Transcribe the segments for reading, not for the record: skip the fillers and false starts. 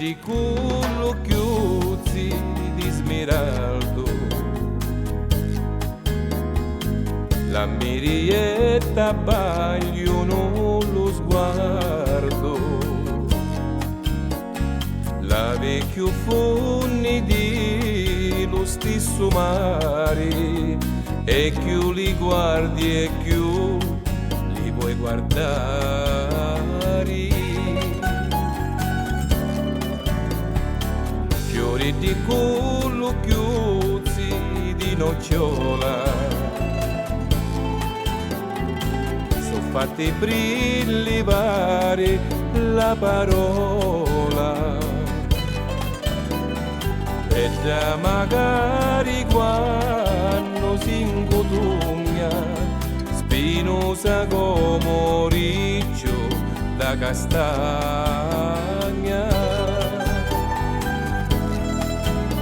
di culo chiuzzi di smeraldo, la mirietta bagliano lo sguardo, la vecchio funni di lo stesso mare, e più li guardi e più li vuoi guardare. Fiori di culo chiuzzi di nocciola, sono fatti brillare la parola, e già magari quando si incotugna, spinosa come riccio da castagna.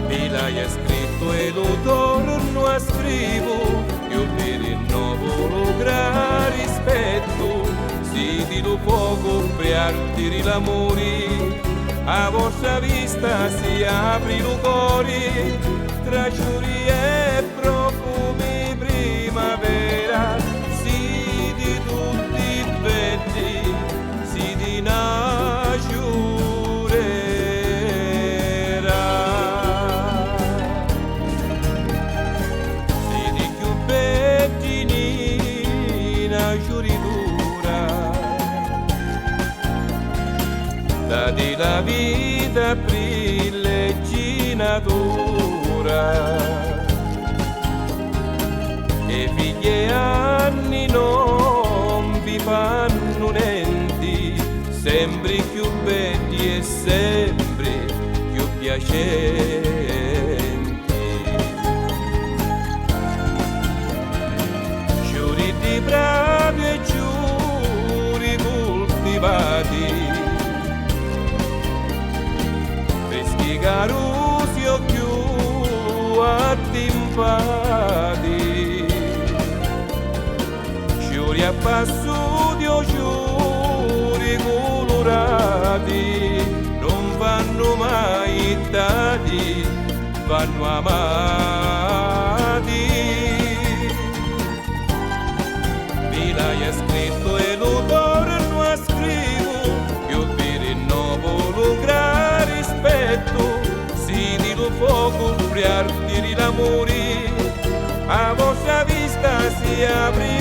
Mi l'hai scritto e lo torno a scrivo, io per il nuovo gran rispetto, si di lo poco per artiri l'amore, a vostra vista si apri il cuore, tra giuri e profumi primavera, si di tutti belli, si di nagiurera, si di più bettini nagiuridura, da di la vita privilegiatura, e figli e anni non vi fanno niente, sempre più belli e sempre più piacenti. Giuri di bravi e giuri coltivati, carusi o più attimpati, giuri a passuti o giuri colorati, non vanno mai dati, vanno amati. Mi l'hai scritto e lo torno a scrivo, io per il nuovo gran rispetto, fuoco per ardire l'amore, a vostra vista si apre